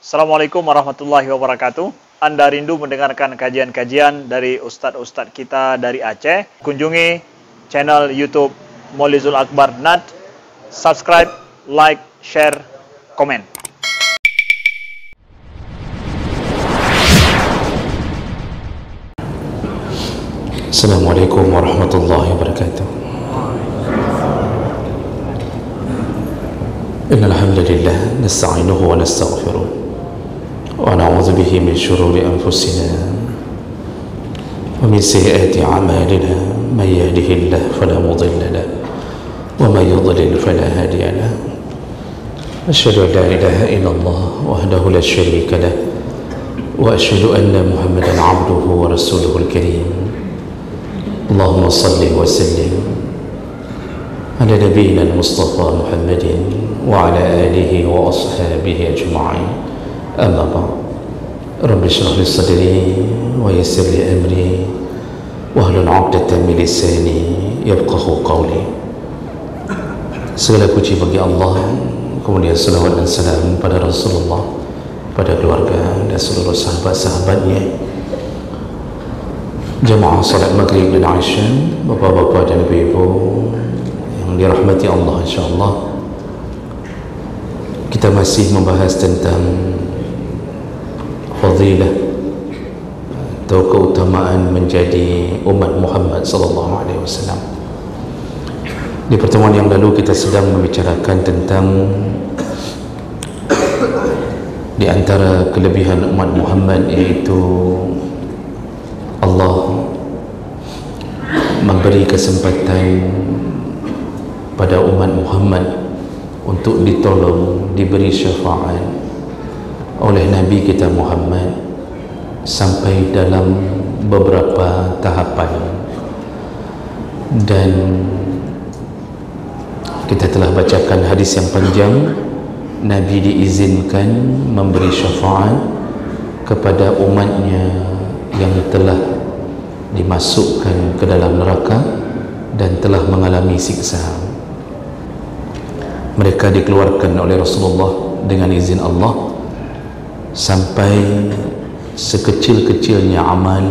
Assalamualaikum warahmatullahi wabarakatuh. Anda rindu mendengarkan kajian-kajian dari ustadz-ustadz kita dari Aceh? Kunjungi channel YouTube Maulizul Akbar NAD. Subscribe, like, share, komen. Assalamualaikum warahmatullahi wabarakatuh. Innal hamdalillah nasta'inuhu wa nastaghfiruh wa na'udzu bihi min shururi anfusina wa min sayyiati a'malina man yahdihillahu fala mudilla lahu wa man yudlil fala hadiya lahu. Asyhadu an la ilaha illallah wahdahu la syarika lahu wa asyhadu anna Muhammadan 'abduhu wa rasuluhul karim. Allahumma salli wa sallim ala nabiyyina al-Mustafa Muhammadin wa ala alihi wa ashabihi ajma'in. Amma ba'd. Rabbi shrah li sadri wa yassir li amri wahlul 'uqdatam min lisani yafqahu qawli. Segala puji bagi Allah, kemudian salawat dan salam pada Rasulullah, pada keluarga dan seluruh sahabat-sahabatnya, jamaah salat maghrib dan isya, bapak-bapak dan ibu-ibu yang dirahmati Allah, insyaAllah. Kita masih membahas tentang fadilah atau keutamaan menjadi umat Muhammad sallallahu alaihi wasallam. Di pertemuan yang lalu kita sedang membicarakan tentang di antara kelebihan umat Muhammad, yaitu Allah memberi kesempatan pada umat Muhammad untuk ditolong, diberi syafaat oleh Nabi kita Muhammad sampai dalam beberapa tahapan, dan kita telah bacakan hadis yang panjang. Nabi diizinkan memberi syafaat kepada umatnya yang telah dimasukkan ke dalam neraka dan telah mengalami siksa. Mereka dikeluarkan oleh Rasulullah dengan izin Allah sampai sekecil-kecilnya amal,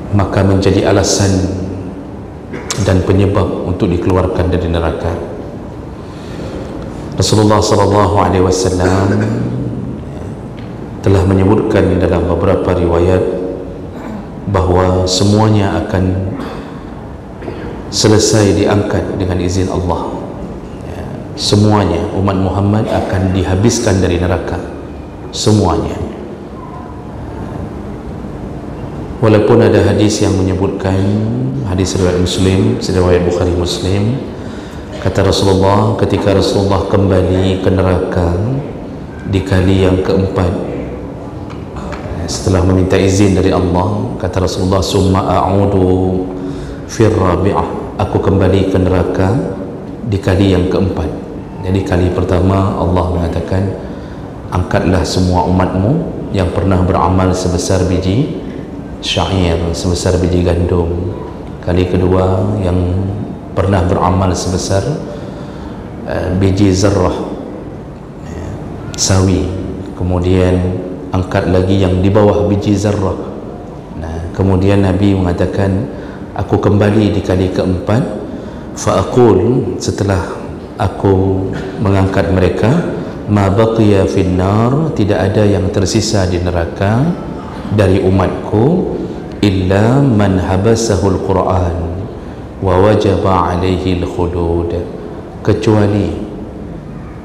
maka menjadi alasan dan penyebab untuk dikeluarkan dari neraka. Rasulullah SAW telah menyebutkan dalam beberapa riwayat bahawa semuanya akan selesai diangkat dengan izin Allah. Semuanya umat Muhammad akan dihabiskan dari neraka, semuanya. Walaupun ada hadis yang menyebutkan, hadis riwayat Muslim, riwayat Bukhari Muslim, kata Rasulullah, ketika Rasulullah kembali ke neraka di kali yang keempat, setelah meminta izin dari Allah, kata Rasulullah, summa a'udu fir rabi'ah, aku kembali ke neraka di kali yang keempat. Jadi kali pertama Allah mengatakan, angkatlah semua umatmu yang pernah beramal sebesar biji syair, sebesar biji gandum. Kali kedua yang pernah beramal sebesar biji zarrah, sawi. Kemudian angkat lagi yang di bawah biji zarrah. Kemudian Nabi mengatakan, aku kembali di kali keempat, fa'aqul, setelah aku mengangkat mereka, ma baqiya finnar, tidak ada yang tersisa di neraka dari umatku, illa man habasahul Quran wa wajaba alaihi al-khulud, kecuali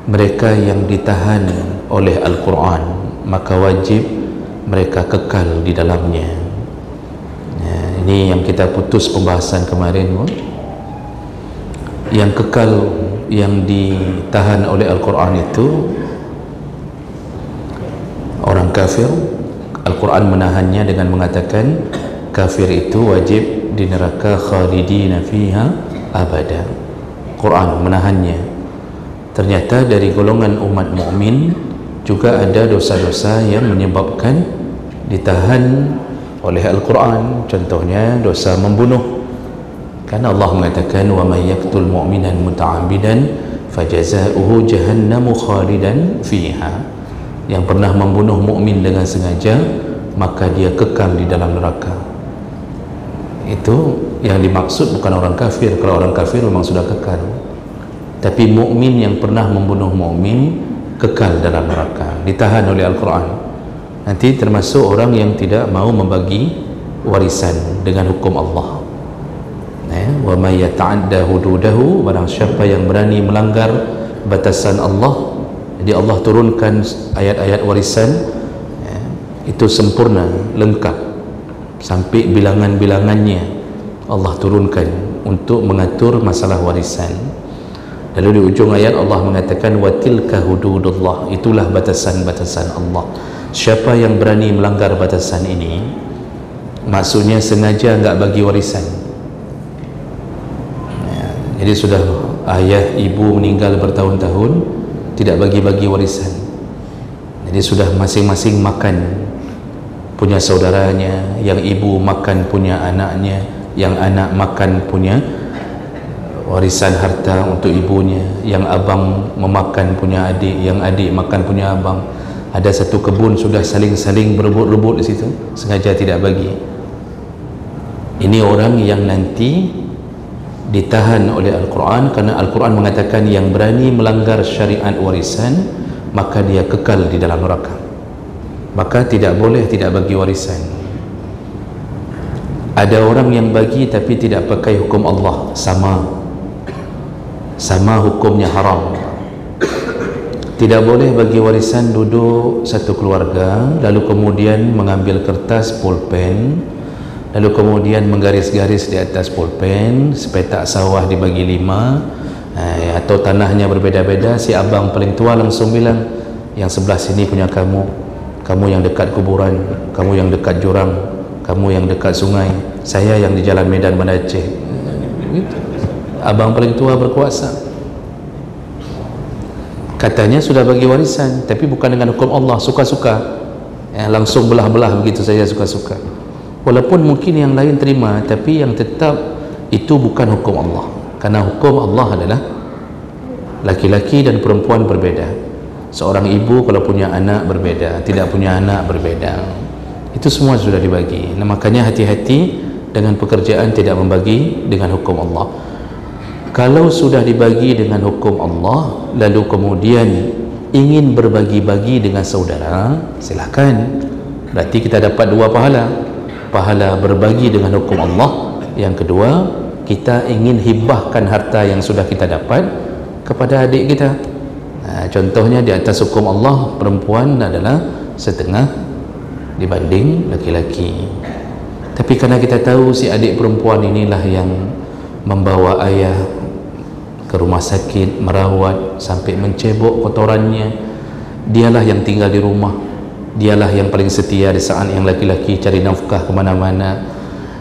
mereka yang ditahan oleh Al-Quran, maka wajib mereka kekal di dalamnya. Ini yang kita putus pembahasan kemarin. Yang kekal, yang ditahan oleh Al-Quran itu orang kafir. Al-Quran menahannya dengan mengatakan kafir itu wajib di neraka khalidina fiha abada. Quran menahannya. Ternyata dari golongan umat mukmin juga ada dosa-dosa yang menyebabkan ditahan oleh Al-Quran. Contohnya dosa membunuh. Karena Allah mengatakan, wa may yaqtul mu'minan muta'ammidan fajazauhu jahannamu khalidan fiha. Yang pernah membunuh mukmin dengan sengaja, maka dia kekal di dalam neraka. Itu yang dimaksud bukan orang kafir. Kalau orang kafir memang sudah kekal, tapi mukmin yang pernah membunuh mukmin kekal dalam neraka, ditahan oleh Al-Quran. Nanti termasuk orang yang tidak mau membagi warisan dengan hukum Allah. Wa may yata'adda hududahu, barang siapa yang berani melanggar batasan Allah. Jadi Allah turunkan ayat-ayat warisan itu sempurna, lengkap, sampai bilangan-bilangannya Allah turunkan untuk mengatur masalah warisan. Lalu di ujung ayat Allah mengatakan wa tilka hududullah, itulah batasan-batasan Allah. Siapa yang berani melanggar batasan ini, maksudnya sengaja enggak bagi warisan. Jadi sudah ayah ibu meninggal bertahun-tahun tidak bagi-bagi warisan. Jadi sudah masing-masing makan punya saudaranya, yang ibu makan punya anaknya, yang anak makan punya warisan harta untuk ibunya, yang abang memakan punya adik, yang adik makan punya abang. Ada satu kebun sudah saling-saling berebut-rebut di situ, sengaja tidak bagi. Ini orang yang nanti ditahan oleh Al-Quran, kerana Al-Quran mengatakan yang berani melanggar syariat warisan maka dia kekal di dalam neraka. Maka tidak boleh tidak bagi warisan. Ada orang yang bagi tapi tidak pakai hukum Allah, sama hukumnya haram. Tidak boleh bagi warisan duduk satu keluarga lalu kemudian mengambil kertas pulpen, lalu kemudian menggaris-garis di atas pulpen, sepetak sawah dibagi 5, atau tanahnya berbeza-beza. Si abang paling tua langsung bilang, yang sebelah sini punya kamu, kamu yang dekat kuburan, kamu yang dekat jurang, kamu yang dekat sungai, saya yang di Jalan Medan Banda Aceh. Abang paling tua berkuasa, katanya sudah bagi warisan, tapi bukan dengan hukum Allah, suka-suka, langsung belah-belah begitu saja, suka-suka. Walaupun mungkin yang lain terima, tapi yang tetap itu bukan hukum Allah, karena hukum Allah adalah laki-laki dan perempuan berbeda. Seorang ibu kalau punya anak berbeda, tidak punya anak berbeda. Itu semua sudah dibagi. Nah, makanya hati-hati dengan pekerjaan tidak membagi dengan hukum Allah. Kalau sudah dibagi dengan hukum Allah lalu kemudian ingin berbagi-bagi dengan saudara, silakan. Berarti kita dapat 2 pahala. Pahala berbagi dengan hukum Allah, yang kedua kita ingin hibahkan harta yang sudah kita dapat kepada adik kita. Contohnya di atas hukum Allah, perempuan adalah setengah dibanding laki-laki. Tapi karena kita tahu si adik perempuan inilah yang membawa ayah ke rumah sakit, merawat sampai mencebok kotorannya, dialah yang tinggal di rumah, dialah yang paling setia di saat yang laki-laki cari nafkah kemana-mana,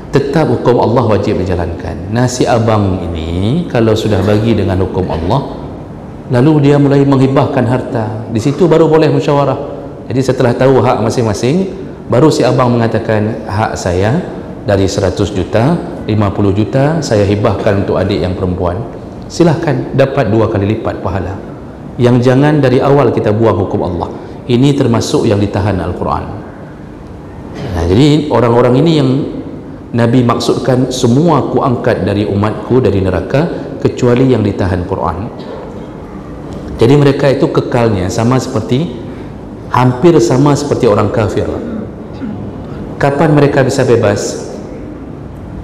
tetap hukum Allah wajib dijalankan. Nah, si abang ini kalau sudah bagi dengan hukum Allah, lalu dia mulai menghibahkan harta, di situ baru boleh musyawarah. Jadi setelah tahu hak masing-masing, baru si abang mengatakan, hak saya dari 100 juta, 50 juta saya hibahkan untuk adik yang perempuan. Silahkan, dapat 2 kali lipat pahala. Yang jangan dari awal kita buang hukum Allah. Ini termasuk yang ditahan Al-Quran. Nah, jadi orang-orang ini yang Nabi maksudkan, semua ku angkat dari umatku dari neraka kecuali yang ditahan Quran. Jadi mereka itu kekalnya sama seperti, hampir sama seperti orang kafir. Kapan mereka bisa bebas?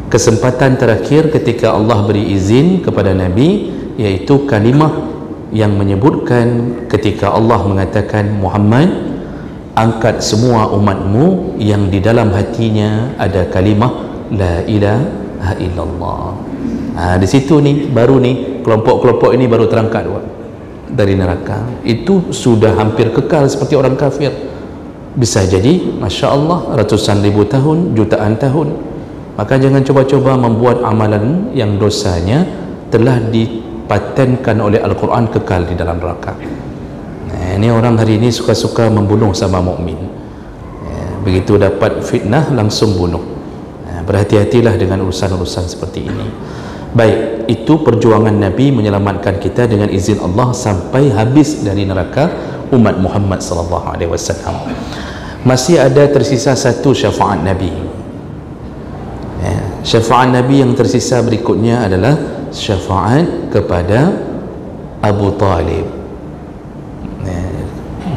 Kesempatan terakhir ketika Allah beri izin kepada Nabi, yaitu kalimah yang menyebutkan ketika Allah mengatakan, Muhammad, angkat semua umatmu yang di dalam hatinya ada kalimah la ilaha illallah. Di situ ni baru ni kelompok-kelompok ini baru terangkat dari neraka. Itu sudah hampir kekal seperti orang kafir. Bisa jadi Masya Allah ratusan ribu tahun, jutaan tahun. Maka jangan coba-coba membuat amalan yang dosanya telah dipatenkan oleh Al-Quran kekal di dalam neraka. Ini orang hari ini suka-suka membunuh sama mukmin. Begitu dapat fitnah langsung bunuh. Berhati-hatilah dengan urusan-urusan seperti ini. Baik, dan itu perjuangan Nabi menyelamatkan kita dengan izin Allah sampai habis dari neraka umat Muhammad sallallahu alaihi wasallam. Masih ada tersisa satu syafaat Nabi. Syafaat Nabi yang tersisa berikutnya adalah syafaat kepada Abu Talib.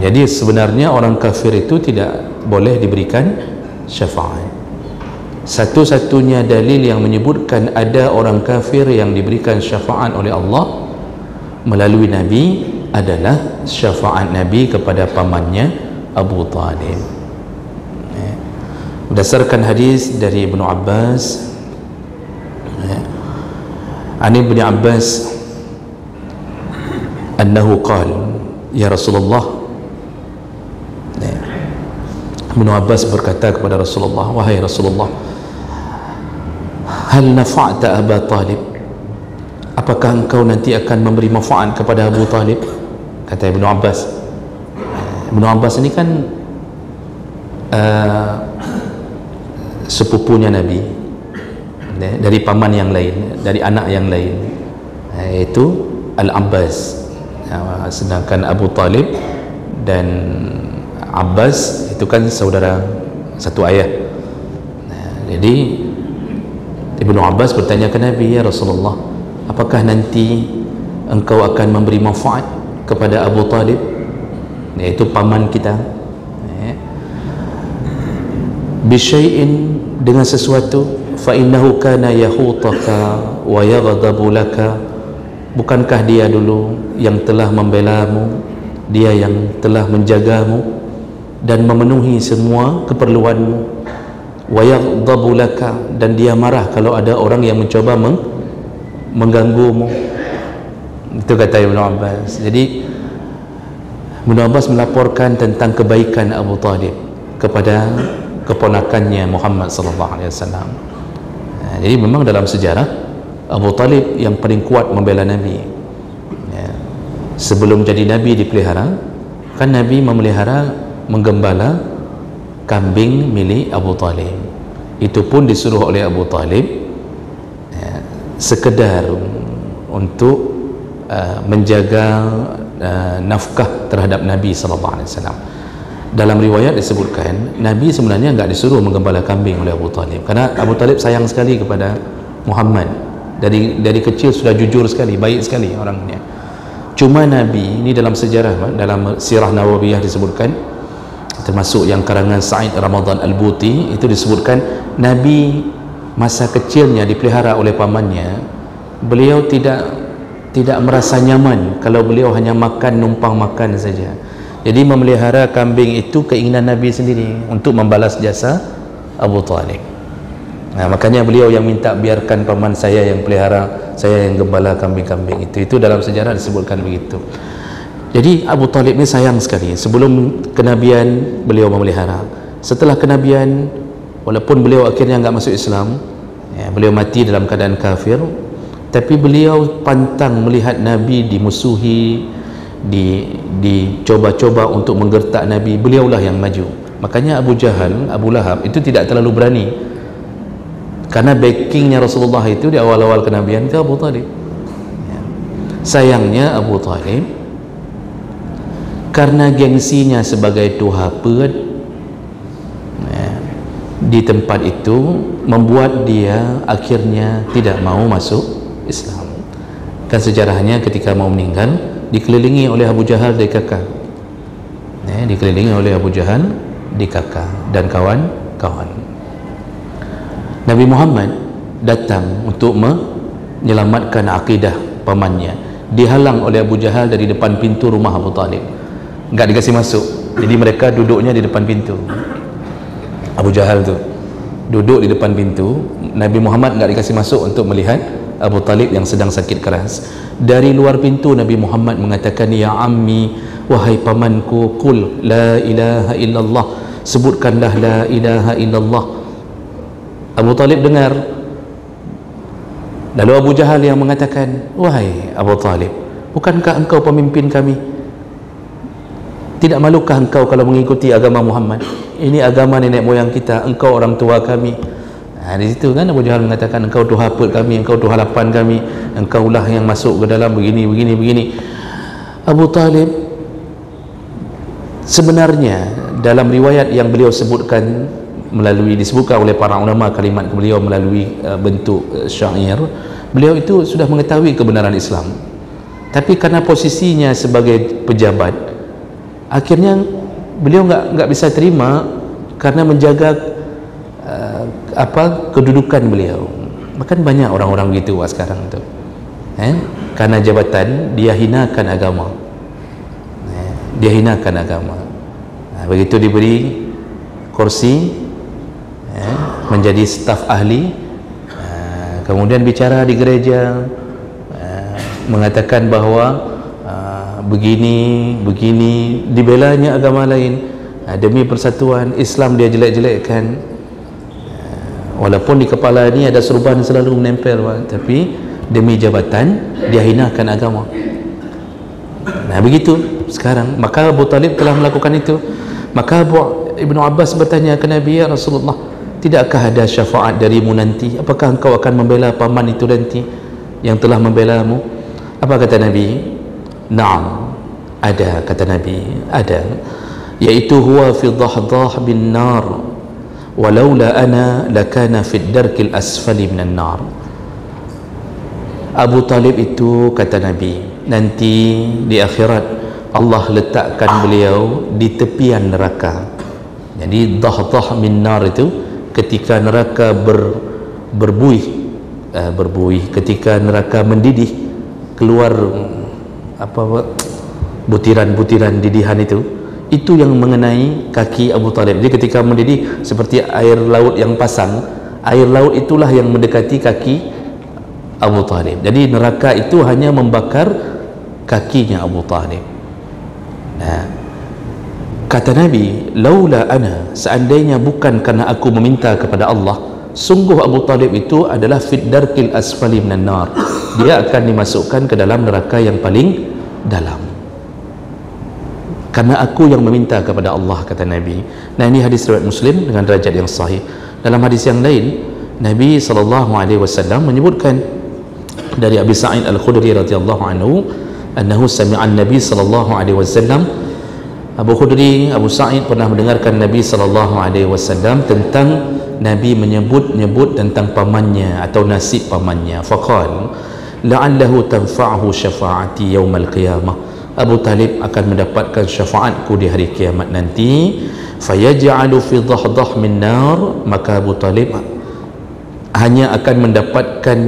Jadi sebenarnya orang kafir itu tidak boleh diberikan syafaat. Satu-satunya dalil yang menyebutkan ada orang kafir yang diberikan syafaat oleh Allah melalui Nabi adalah syafaat Nabi kepada pamannya Abu Talib. Berdasarkan hadis dari Ibnu Abbas, Ibnu Abbas annahu qala ya Rasulullah, Ibnu Abbas berkata kepada Rasulullah, wahai Rasulullah, hal nafa'ta Aba Talib, apakah engkau nanti akan memberi manfaat kepada Abu Talib? Kata Ibnu Abbas. Ibnu Abbas ini kan sepupunya Nabi, dari paman yang lain, dari anak yang lain, yaitu Al-Abbas. Sedangkan Abu Talib dan Abbas itu kan saudara satu ayah. Jadi Ibnu Abbas bertanya ke Nabi, ya Rasulullah, apakah nanti engkau akan memberi manfaat kepada Abu Talib, yaitu paman kita, bisyai'in, dengan sesuatu, fa innahu kana yahutaka wa yaghdabu laka, bukankah dia dulu yang telah membelamu, dia yang telah menjagamu dan memenuhi semua keperluanmu, wa yaghdabu laka, dan dia marah kalau ada orang yang mencoba mengganggumu. Itu kata Ibnu Abbas. Jadi Ibnu Abbas melaporkan tentang kebaikan Abu Talib kepada keponakannya Muhammad sallallahu alaihi wasallam. Jadi memang dalam sejarah Abu Talib yang paling kuat membela Nabi. Sebelum jadi Nabi dipelihara, kan Nabi memelihara, menggembala kambing milik Abu Talib. Itu pun disuruh oleh Abu Talib sekedar untuk menjaga nafkah terhadap Nabi sallallahu alaihi wasallam. Dalam riwayat disebutkan Nabi sebenarnya enggak disuruh menggembala kambing oleh Abu Talib, karena Abu Talib sayang sekali kepada Muhammad. Dari kecil sudah jujur sekali, baik sekali orangnya. Cuma Nabi ini dalam sejarah, dalam Sirah Nawawiyah disebutkan, termasuk yang karangan Sa'id Ramadan Al-Buti, itu disebutkan Nabi masa kecilnya dipelihara oleh pamannya, beliau tidak merasa nyaman kalau beliau hanya makan, numpang makan saja. Jadi memelihara kambing itu keinginan Nabi sendiri untuk membalas jasa Abu Talib. Makanya beliau yang minta, biarkan paman saya yang pelihara, saya yang gembala kambing-kambing itu. Itu dalam sejarah disebutkan begitu. Jadi Abu Talib ini sayang sekali. Sebelum kenabian beliau memelihara, setelah kenabian, walaupun beliau akhirnya enggak masuk Islam, beliau mati dalam keadaan kafir, tapi beliau pantang melihat Nabi dimusuhi, dicoba-coba untuk menggertak Nabi. Beliaulah yang maju. Makanya Abu Jahal, Abu Lahab itu tidak terlalu berani, karena backingnya Rasulullah itu di awal-awal kenabian itu Abu Talib. Sayangnya Abu Talib karena gengsinya sebagai tuha-pet di tempat itu membuat dia akhirnya tidak mau masuk Islam. Kan sejarahnya ketika mau meninggal dikelilingi oleh Abu Jahal dari kakak, dikelilingi oleh Abu Jahal di kakak dan kawan-kawan. Nabi Muhammad datang untuk menyelamatkan akidah pamannya, dihalang oleh Abu Jahal dari depan pintu rumah Abu Talib, enggak dikasih masuk. Jadi mereka duduknya di depan pintu. Abu Jahal tu duduk di depan pintu, Nabi Muhammad enggak dikasih masuk untuk melihat Abu Talib yang sedang sakit keras. Dari luar pintu Nabi Muhammad mengatakan, ya ammi, wahai pamanku, qul la ilaha illallah, sebutkanlah la ilaha illallah. Abu Talib dengar. Lalu Abu Jahal yang mengatakan, wahai Abu Talib, bukankah engkau pemimpin kami? Tidak malukah engkau kalau mengikuti agama Muhammad? Ini agama nenek moyang kita, engkau orang tua kami. Di situ kan Abu Jahal mengatakan, engkau tu haput kami, engkau tu harapan kami, engkaulah yang masuk ke dalam begini. Abu Talib sebenarnya dalam riwayat yang beliau sebutkan, disebutkan oleh para ulama kalimat beliau melalui bentuk syair, beliau itu sudah mengetahui kebenaran Islam, tapi karena posisinya sebagai pejabat, akhirnya beliau nggak bisa terima karena menjaga kedudukan beliau. Bahkan banyak orang-orang gitu sekarang tu, karena jabatan dia hinakan agama, begitu diberi kursi menjadi staf ahli, kemudian bicara di gereja, mengatakan bahawa begini dibelanya agama lain, demi persatuan Islam dia jelek-jelekkan. Walaupun di kepala ni ada serban selalu menempel, tapi demi jabatan dia hinakan agama. Nah begitu sekarang. Maka Abu Talib telah melakukan itu. Maka Ibnu Abbas bertanya ke Nabi, ya Rasulullah, tidakkah ada syafaat darimu nanti? Apakah engkau akan membela paman itu nanti yang telah membelamu? Apa kata Nabi? Naam, ada, kata Nabi, ada, yaitu huwa fi dhahdah bin nar walaula ana lakana fid darkil asfali minan nar. Abu Talib itu, kata Nabi, nanti di akhirat Allah letakkan beliau di tepian neraka. Jadi dhahdah min nar itu ketika neraka berbuih, ketika neraka mendidih, keluar butiran-butiran didihan itu yang mengenai kaki Abu Talib. Jadi ketika mendidih seperti air laut yang pasang, air laut itulah yang mendekati kaki Abu Talib. Jadi neraka itu hanya membakar kakinya Abu Talib. Nah, kata Nabi, laula ana, seandainya bukan karena aku meminta kepada Allah, sungguh Abu Talib itu adalah fid darkil asfali minan nar, dia akan dimasukkan ke dalam neraka yang paling dalam, karena aku yang meminta kepada Allah, kata Nabi. Nah, ini hadis riwayat Muslim dengan derajat yang sahih. Dalam hadis yang lain, Nabi SAW menyebutkan dari Abi Sa'id Al-Khudri radhiyallahu anhu, annahu sami'a an-nabi SAW, Abu Sa'id pernah mendengarkan Nabi SAW tentang Nabi menyebut tentang pamannya atau nasib pamannya. Faqal la'allahu tanfa'uhu syafa'ati yaumal qiyamah, Abu Talib akan mendapatkan syafaatku di hari kiamat nanti. Fayaj'alu fi dhahdah min nar, maka Abu Talib hanya akan mendapatkan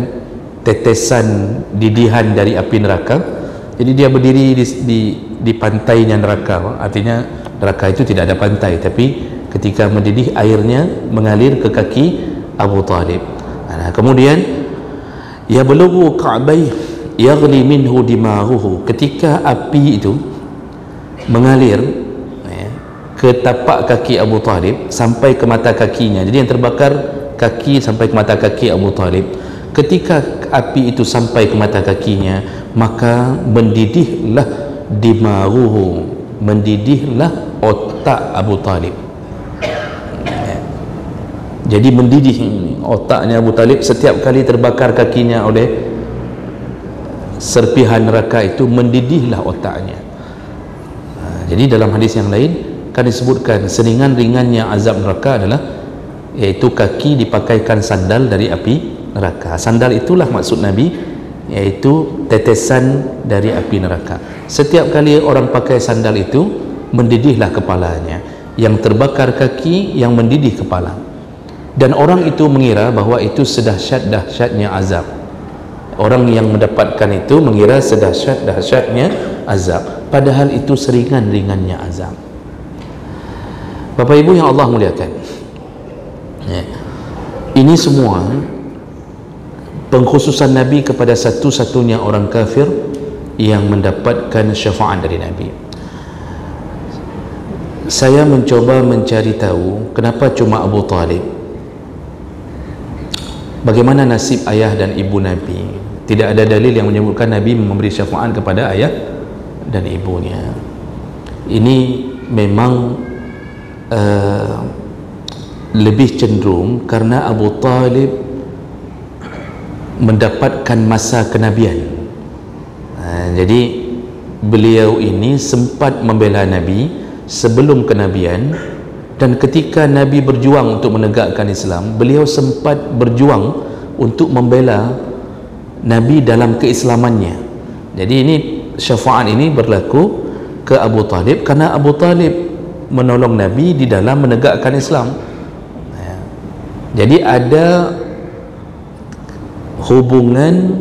tetesan didihan dari api neraka. Jadi dia berdiri di pantainya neraka, artinya neraka itu tidak ada pantai, tapi ketika mendidih airnya mengalir ke kaki Abu Talib. Nah, kemudian ya belughu ka'bai yaghli minhu dimaghuhu, ketika api itu mengalir ke tapak kaki Abu Talib sampai ke mata kakinya. Jadi yang terbakar kaki sampai ke mata kaki Abu Talib. Ketika api itu sampai ke mata kakinya, maka mendidihlah dimaghuhu, mendidihlah otak Abu Talib. Jadi mendidih otaknya Abu Talib setiap kali terbakar kakinya oleh serpihan neraka itu, mendidihlah otaknya. Jadi dalam hadis yang lain kan disebutkan seringan-ringannya azab neraka adalah yaitu kaki dipakaikan sandal dari api neraka. Sandal itulah maksud Nabi, yaitu tetesan dari api neraka. Setiap kali orang pakai sandal itu, mendidihlah kepalanya. Yang terbakar kaki, yang mendidih kepala. Dan orang itu mengira bahawa itu sedahsyat-dahsyatnya azab. Orang yang mendapatkan itu mengira sedahsyat-dahsyatnya azab, padahal itu seringan-ringannya azab. Bapak Ibu yang Allah muliakan, ini semua pengkhususan Nabi kepada satu-satunya orang kafir yang mendapatkan syafaat dari Nabi. Saya mencoba mencari tahu kenapa cuma Abu Talib. Bagaimana nasib ayah dan ibu Nabi? Tidak ada dalil yang menyebutkan Nabi memberi syafaat kepada ayah dan ibunya. Ini memang lebih cenderung karena Abu Talib mendapatkan masa kenabian. Jadi beliau ini sempat membela Nabi sebelum kenabian, dan ketika Nabi berjuang untuk menegakkan Islam, beliau sempat berjuang untuk membela Nabi dalam keislamannya. Jadi ini syafaat ini berlaku ke Abu Talib karena Abu Talib menolong Nabi di dalam menegakkan Islam. Jadi ada hubungan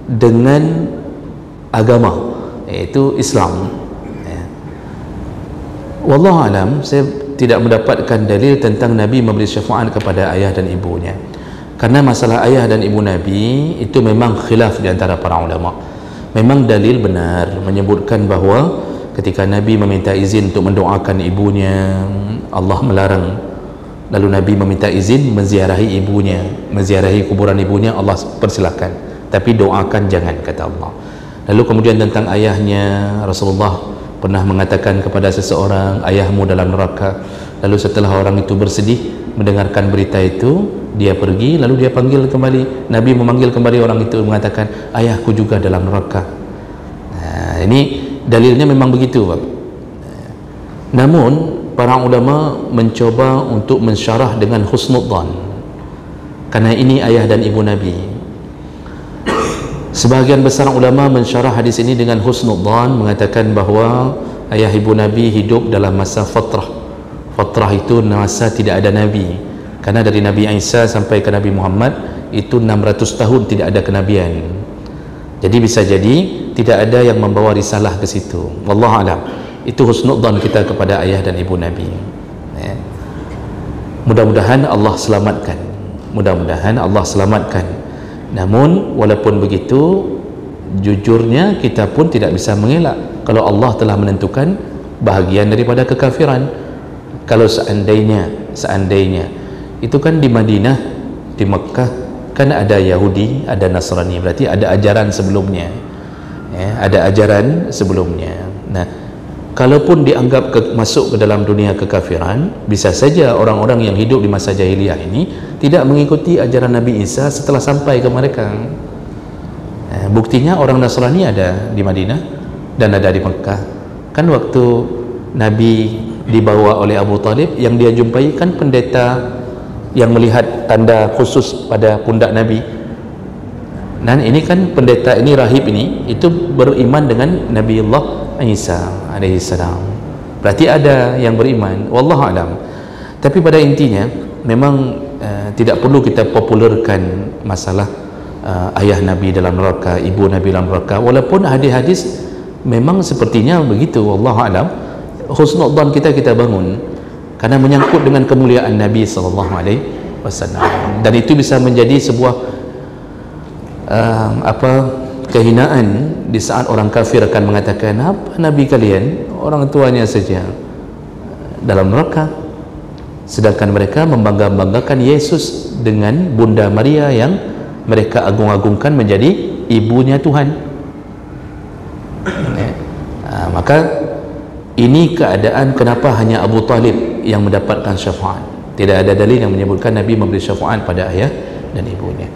dengan agama, iaitu Islam. Wallahu alam, saya tidak mendapatkan dalil tentang Nabi memberi syafaat kepada ayah dan ibunya. Karena masalah ayah dan ibu Nabi itu memang khilaf di antara para ulama. Memang dalil benar menyebutkan bahawa ketika Nabi meminta izin untuk mendoakan ibunya, Allah melarang. Lalu Nabi meminta izin menziarahi ibunya, menziarahi kuburan ibunya, Allah persilakan, tapi doakan jangan, kata Allah. Lalu kemudian tentang ayahnya, Rasulullah pernah mengatakan kepada seseorang, ayahmu dalam neraka. Lalu setelah orang itu bersedih mendengarkan berita itu, dia pergi, lalu dia panggil kembali, Nabi memanggil kembali orang itu, mengatakan, ayahku juga dalam neraka. Nah, ini dalilnya memang begitu, Pak. Namun para ulama mencoba untuk mensyarah dengan husnudzan, karena ini ayah dan ibu Nabi. Sebahagian besar ulama mensyarah hadis ini dengan husnudzan, mengatakan bahawa ayah ibu Nabi hidup dalam masa fatrah. Fatrah itu masa tidak ada Nabi, karena dari Nabi Isa sampai ke Nabi Muhammad itu 600 tahun tidak ada kenabian. Jadi bisa jadi tidak ada yang membawa risalah ke situ. Wallahu a'lam. Itu husnudzan kita kepada ayah dan ibu Nabi. Mudah-mudahan Allah selamatkan, mudah-mudahan Allah selamatkan. Namun walaupun begitu, jujurnya kita pun tidak bisa mengelak kalau Allah telah menentukan bahagian daripada kekafiran. Kalau seandainya itu kan di Madinah, di Mekah kan ada Yahudi, ada Nasrani, berarti ada ajaran sebelumnya, ada ajaran sebelumnya. Nah, kalaupun dianggap masuk ke dalam dunia kekafiran, bisa saja orang-orang yang hidup di masa jahiliyah ini tidak mengikuti ajaran Nabi Isa setelah sampai ke mereka. Buktinya orang Nasrani ada di Madinah dan ada di Mekah. Kan waktu Nabi dibawa oleh Abu Talib, yang dia jumpai kan pendeta yang melihat tanda khusus pada pundak Nabi. Dan ini kan pendeta ini, rahib ini, itu beriman dengan Nabi Allah Isa alaihi salam. Berarti ada yang beriman, wallahu alam. Tapi pada intinya memang tidak perlu kita populerkan masalah ayah Nabi dalam neraka, ibu Nabi dalam neraka, walaupun hadis-hadis memang sepertinya begitu, wallahu alam. Husnudzan kita bangun karena menyangkut dengan kemuliaan Nabi sallallahu alaihi wasallam, dan itu bisa menjadi sebuah kehinaan di saat orang kafir akan mengatakan, apa Nabi kalian orang tuanya saja dalam neraka, sedangkan mereka membangga-banggakan Yesus dengan Bunda Maria yang mereka agung-agungkan menjadi ibunya Tuhan. Maka ini keadaan kenapa hanya Abu Talib yang mendapatkan syafaat. Tidak ada dalil yang menyebutkan Nabi memberi syafaat pada ayah dan ibunya.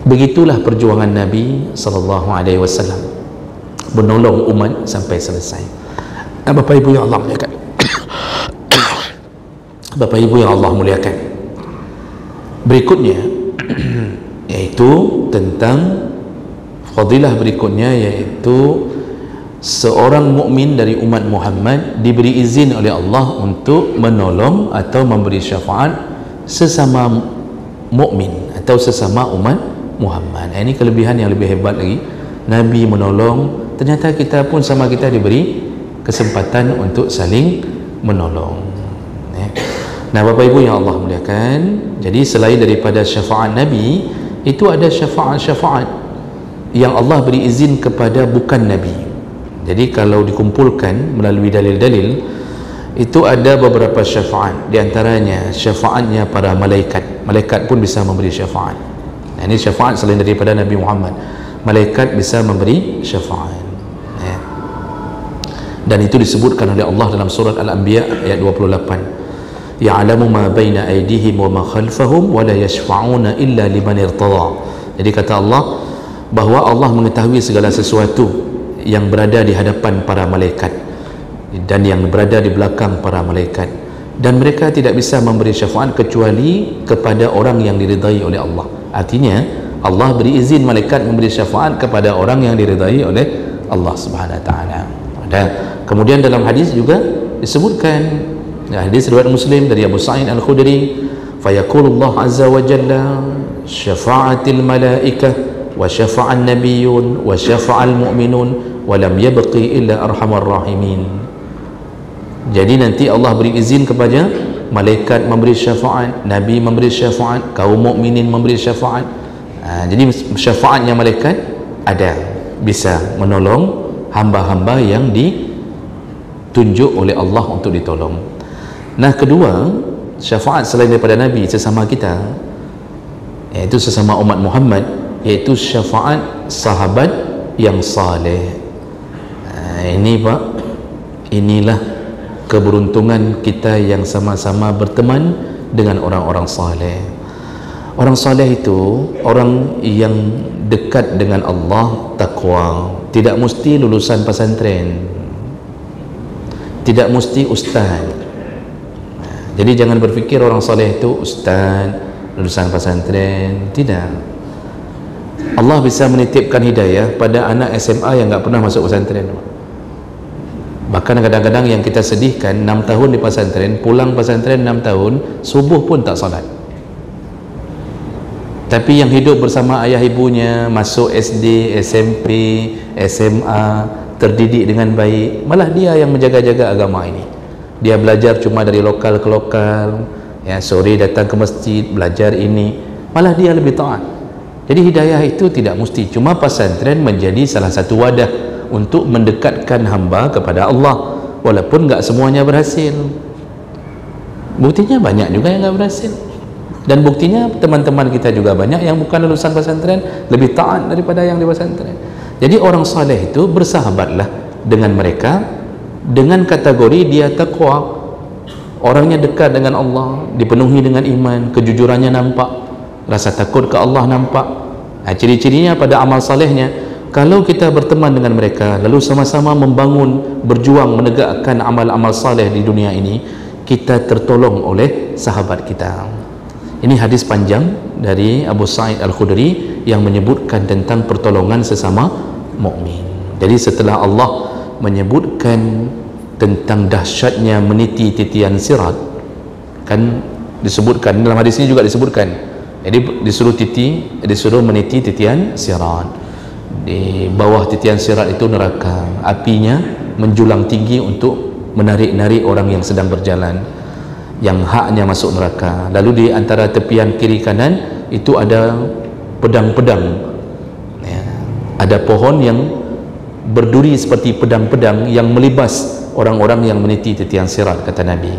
Begitulah perjuangan Nabi sallallahu alaihi wasallam menolong umat sampai selesai. Bapak Ibu yang Allah muliakan, Bapak Ibu yang Allah muliakan, berikutnya yaitu tentang fadilah berikutnya, yaitu seorang mukmin dari umat Muhammad diberi izin oleh Allah untuk menolong atau memberi syafaat sesama mukmin atau sesama umat Muhammad. Ini kelebihan yang lebih hebat lagi. Nabi menolong, ternyata kita pun sama kita diberi kesempatan untuk saling menolong. Nah, Bapak Ibu yang Allah muliakan, jadi selain daripada syafaat Nabi, itu ada syafaat-syafaat yang Allah beri izin kepada bukan Nabi. Jadi kalau dikumpulkan melalui dalil-dalil, itu ada beberapa syafaat. Di antaranya syafaatnya para malaikat. Malaikat pun bisa memberi syafaat. Nah, ini syafaat selain daripada Nabi Muhammad. Malaikat bisa memberi syafaat. Dan itu disebutkan oleh Allah dalam surat Al-Anbiya ayat 28. ya'lamu ma baina aydihim wa ma khalfahum wa la yashfa'una illa liman irtada. Jadi kata Allah bahawa Allah mengetahui segala sesuatu yang berada di hadapan para malaikat dan yang berada di belakang para malaikat, dan mereka tidak bisa memberi syafaat kecuali kepada orang yang diridai oleh Allah. Artinya Allah beri izin malaikat memberi syafaat kepada orang yang diridai oleh Allah Subhanahu wa taala. Dan kemudian dalam hadis juga disebutkan, hadis riwayat Muslim dari Abu Sa'id Al-Khudri, fayaqulullah azza wa jalla syafa'atil malaikah wa syafa'an nabiyyun wa syafa'al mu'minun wa lam yabqi illa arhamar rahimin. Jadi nanti Allah beri izin kepada malaikat memberi syafaat, nabi memberi syafaat, kaum mukminin memberi syafaat. Jadi syafaatnya malaikat ada, bisa menolong hamba-hamba yang ditunjuk oleh Allah untuk ditolong. Nah, kedua, syafaat selain daripada Nabi sesama kita, iaitu sesama umat Muhammad, iaitu syafaat sahabat yang saleh. Ini Pak, inilah keberuntungan kita yang sama-sama berteman dengan orang-orang saleh. Orang saleh itu orang yang dekat dengan Allah, takwa. Tidak mesti lulusan pesantren, tidak mesti ustaz. Jadi jangan berfikir orang saleh itu ustaz, lulusan pesantren. Tidak. Allah bisa menitipkan hidayah pada anak SMA yang enggak pernah masuk pesantren. Bahkan kadang-kadang yang kita sedihkan, 6 tahun di pesantren, pulang pesantren 6 tahun, subuh pun tak salat. Tapi yang hidup bersama ayah ibunya, masuk SD, SMP, SMA, terdidik dengan baik, malah dia yang menjaga-jaga agama ini. Dia belajar cuma dari lokal ke lokal, ya, sore datang ke masjid, belajar ini, malah dia lebih taat. Jadi hidayah itu tidak mesti, cuma pesantren menjadi salah satu wadah untuk mendekatkan hamba kepada Allah, walaupun enggak semuanya berhasil. Buktinya banyak juga yang enggak berhasil, dan buktinya teman-teman kita juga banyak yang bukan lulusan pesantren lebih taat daripada yang di pesantren. Jadi orang saleh itu bersahabatlah dengan mereka dengan kategori dia takwa, orangnya dekat dengan Allah, dipenuhi dengan iman, kejujurannya nampak, rasa takut ke Allah nampak. Ciri-cirinya pada amal salehnya, kalau kita berteman dengan mereka lalu sama-sama membangun, berjuang menegakkan amal-amal saleh di dunia ini, kita tertolong oleh sahabat kita. Ini hadis panjang dari Abu Sa'id Al-Khudri yang menyebutkan tentang pertolongan sesama mukmin. Jadi setelah Allah menyebutkan tentang dahsyatnya meniti titian sirat, kan disebutkan dalam hadis ini juga disebutkan, jadi disuruh meniti titian sirat. Di bawah titian sirat itu neraka, apinya menjulang tinggi untuk menarik-narik orang yang sedang berjalan, yang haknya masuk neraka. Lalu di antara tepian kiri kanan itu ada pedang-pedang, ya, ada pohon yang berduri seperti pedang-pedang yang melibas orang-orang yang meniti titian sirat, kata Nabi.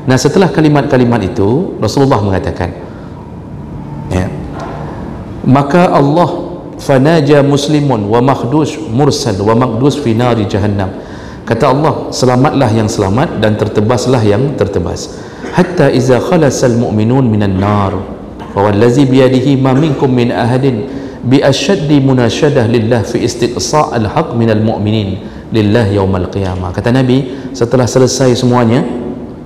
Nah, setelah kalimat-kalimat itu Rasulullah mengatakan, ya, maka Allah fanaja muslimun wa makhdus mursal wa makdus fi nari jahannam. Kata Allah, selamatlah yang selamat dan tertebaslah yang tertebas. Hatta iza khalasal mu'minun minan nar fa wallazi biyadihi ma minkum min ahadin bi ashaddi munasyadah lillah fi istiqsa' al-haq minal mu'minin lillah yaumal qiyamah. Kata Nabi, setelah selesai semuanya,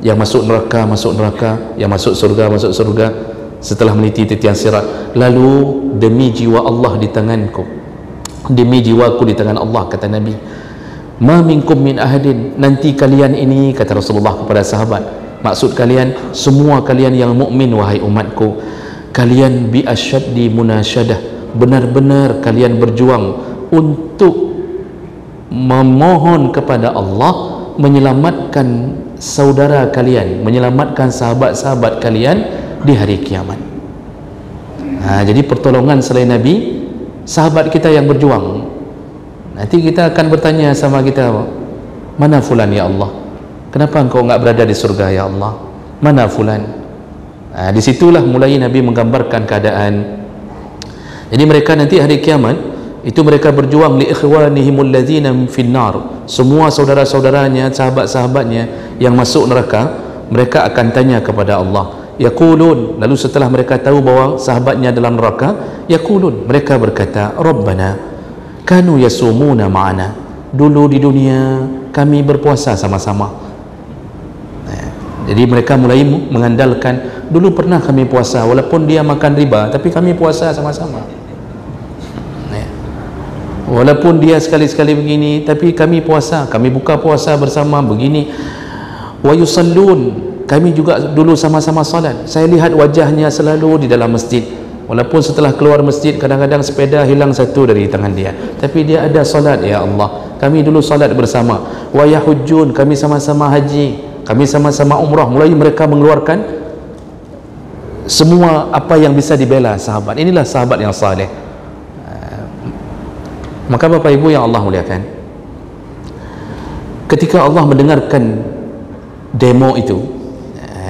yang masuk neraka masuk neraka, yang masuk surga masuk surga, setelah meniti titian sirat, lalu demi jiwa Allah di tanganku, demi jiwaku di tangan Allah, kata Nabi, ma minkum min ahadin, nanti kalian ini, kata Rasulullah kepada sahabat, maksud kalian semua kalian yang mukmin wahai umatku, kalian bi asyaddi munasyadah, benar-benar kalian berjuang untuk memohon kepada Allah menyelamatkan saudara kalian, menyelamatkan sahabat-sahabat kalian di hari kiamat. Jadi pertolongan selain Nabi, sahabat kita yang berjuang. Nanti kita akan bertanya sama kita, mana fulan ya Allah, kenapa engkau enggak berada di surga ya Allah, mana fulan? Disitulah mulai Nabi menggambarkan keadaan. Jadi mereka nanti hari kiamat itu mereka berjuang li ikhwanihimul ladzina fin nar, semua saudara-saudaranya, sahabat-sahabatnya yang masuk neraka, mereka akan tanya kepada Allah, yaqulun, lalu setelah mereka tahu bahawa sahabatnya dalam neraka, yaqulun, mereka berkata, Rabbana kanu yasumuna ma'ana, dulu di dunia kami berpuasa sama-sama. Jadi mereka mulai mengandalkan, dulu pernah kami puasa walaupun dia makan riba, tapi kami puasa sama-sama. Walaupun dia sekali-sekali begini, tapi kami puasa, kami buka puasa bersama begini. Wa yusallun, kami juga dulu sama-sama salat. Saya lihat wajahnya selalu di dalam masjid, walaupun setelah keluar masjid kadang-kadang sepeda hilang satu dari tangan dia, tapi dia ada salat. Ya Allah, kami dulu salat bersama. Wa yahujjun, kami sama-sama haji, kami sama-sama umrah. Mulai mereka mengeluarkan semua apa yang bisa dibela sahabat. Inilah sahabat yang saleh. Maka Bapak Ibu yang Allah muliakan, ketika Allah mendengarkan demo itu,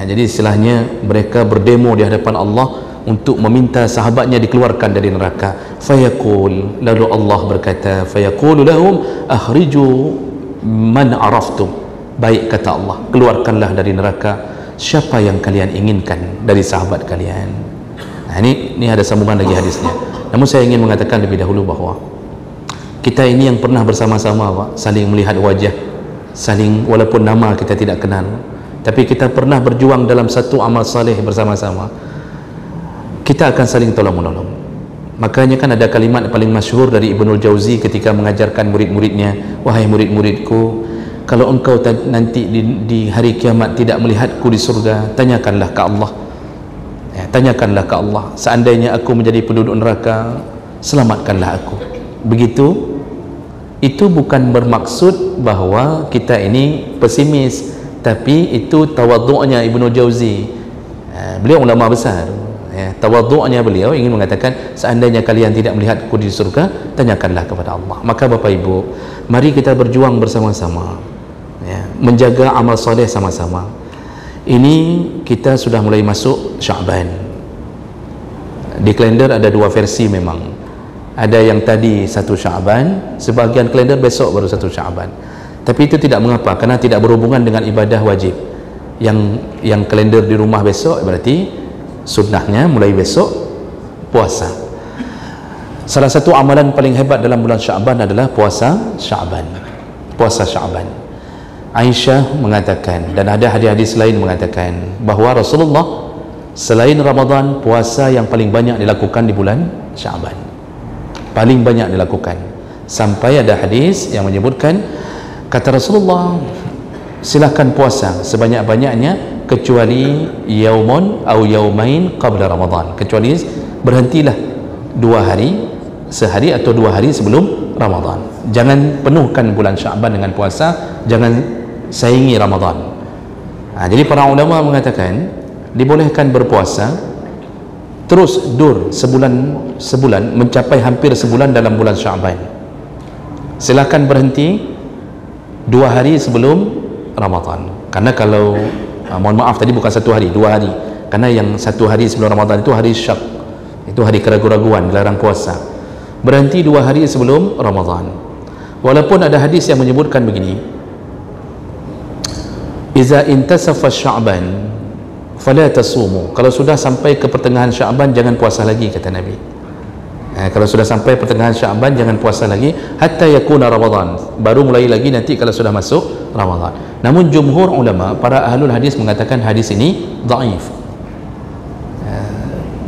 jadi istilahnya mereka berdemo di hadapan Allah untuk meminta sahabatnya dikeluarkan dari neraka. Fayaqul, lalu Allah berkata, fayaqulu lahum akhriju man araftum, baik kata Allah, keluarkanlah dari neraka siapa yang kalian inginkan dari sahabat kalian. Ini ada sambungan lagi hadisnya. Namun saya ingin mengatakan lebih dahulu bahawa kita ini yang pernah bersama-sama, Pak, saling melihat wajah, saling, walaupun nama kita tidak kenal, tapi kita pernah berjuang dalam satu amal saleh bersama-sama, kita akan saling tolong-menolong. Makanya kan ada kalimat paling masyhur dari Ibnul Jauzi ketika mengajarkan murid-muridnya, wahai murid-muridku, kalau engkau nanti di hari kiamat tidak melihatku di surga, tanyakanlah ke Allah. Tanyakanlah ke Allah, seandainya aku menjadi penduduk neraka, selamatkanlah aku. Begitu. Itu bukan bermaksud bahawa kita ini pesimis, tapi itu tawadhu'nya Ibnu Jauzi. Beliau ulama besar. Tawadhu'nya beliau ingin mengatakan, seandainya kalian tidak melihatku di surga, tanyakanlah kepada Allah. Maka Bapak Ibu, mari kita berjuang bersama-sama, menjaga amal soleh sama-sama. Ini kita sudah mulai masuk Sya'ban. Di kalender ada dua versi memang. Ada yang tadi 1 Sya'ban, sebahagian kalender besok baru 1 Sya'ban. Tapi itu tidak mengapa, karena tidak berhubungan dengan ibadah wajib. Yang kalender di rumah besok berarti sunnahnya mulai besok puasa. Salah satu amalan paling hebat dalam bulan Sya'ban adalah puasa Sya'ban. Puasa Sya'ban. Aisyah mengatakan, dan ada hadis-hadis lain mengatakan, bahawa Rasulullah selain Ramadan, puasa yang paling banyak dilakukan di bulan Sya'ban, paling banyak dilakukan. Sampai ada hadis yang menyebutkan, kata Rasulullah, silakan puasa sebanyak-banyaknya kecuali yaumun atau yaumain qabla Ramadan, kecuali berhentilah 2 hari, sehari atau 2 hari sebelum Ramadan. Jangan penuhkan bulan Sya'ban dengan puasa, jangan saingi Ramadan. Jadi para ulama mengatakan dibolehkan berpuasa terus sebulan mencapai hampir sebulan dalam bulan Sya'ban. Silakan berhenti 2 hari sebelum Ramadan. Karena kalau mohon maaf tadi bukan 1 hari, 2 hari. Karena yang 1 hari sebelum Ramadan itu hari Syak, itu hari keraguan-raguan, dilarang puasa. Berhenti 2 hari sebelum Ramadan. Walaupun ada hadis yang menyebutkan begini, iza intasafa Sya'ban fala tasumu, kalau sudah sampai ke pertengahan Sya'ban jangan puasa lagi, kata Nabi. Kalau sudah sampai pertengahan Sya'ban jangan puasa lagi hatta yakuna Ramadan, baru mulai lagi nanti kalau sudah masuk Ramadan. Namun jumhur ulama, para ahlul hadis mengatakan hadis ini dhaif.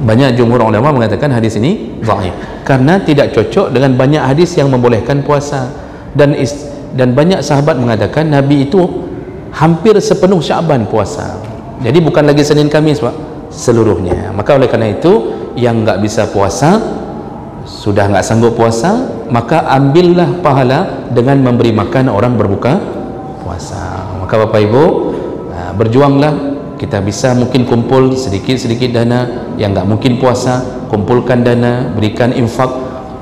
Banyak jumhur ulama mengatakan hadis ini dhaif karena tidak cocok dengan banyak hadis yang membolehkan puasa, dan banyak sahabat mengatakan Nabi itu hampir sepenuh Sya'ban puasa. Jadi bukan lagi Senin Kamis, Pak, seluruhnya. Maka oleh karena itu, yang nggak bisa puasa, sudah nggak sanggup puasa, maka ambillah pahala dengan memberi makan orang berbuka puasa. Maka Bapak Ibu, berjuanglah. Kita bisa mungkin kumpul sedikit-sedikit dana, yang nggak mungkin puasa, kumpulkan dana, berikan infak,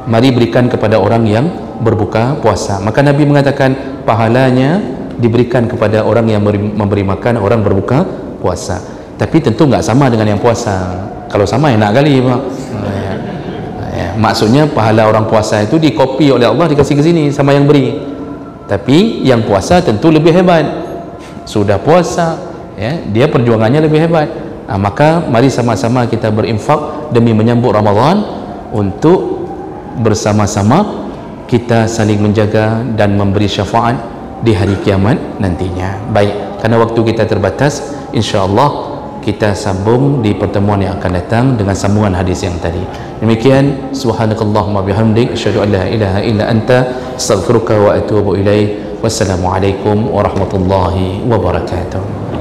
mari berikan kepada orang yang berbuka puasa. Maka Nabi mengatakan pahalanya diberikan kepada orang yang memberi makan orang berbuka puasa. Tapi tentu nggak sama dengan yang puasa. Kalau sama enak kali, Pak. Maksudnya pahala orang puasa itu dikopi oleh Allah, dikasih ke sini sama yang beri. Tapi yang puasa tentu lebih hebat. Sudah puasa, ya, dia perjuangannya lebih hebat. Maka mari sama-sama kita berinfak demi menyambut Ramadan, untuk bersama-sama kita saling menjaga dan memberi syafaat di hari kiamat nantinya. Baik, karena waktu kita terbatas, insya-Allah kita sambung di pertemuan yang akan datang dengan sambungan hadis yang tadi. Demikian, subhanakallahumma bihamdik, asyhadu an la ilaha illa anta, astaghfiruka wa atubu ilaik. Wassalamualaikum warahmatullahi wabarakatuh.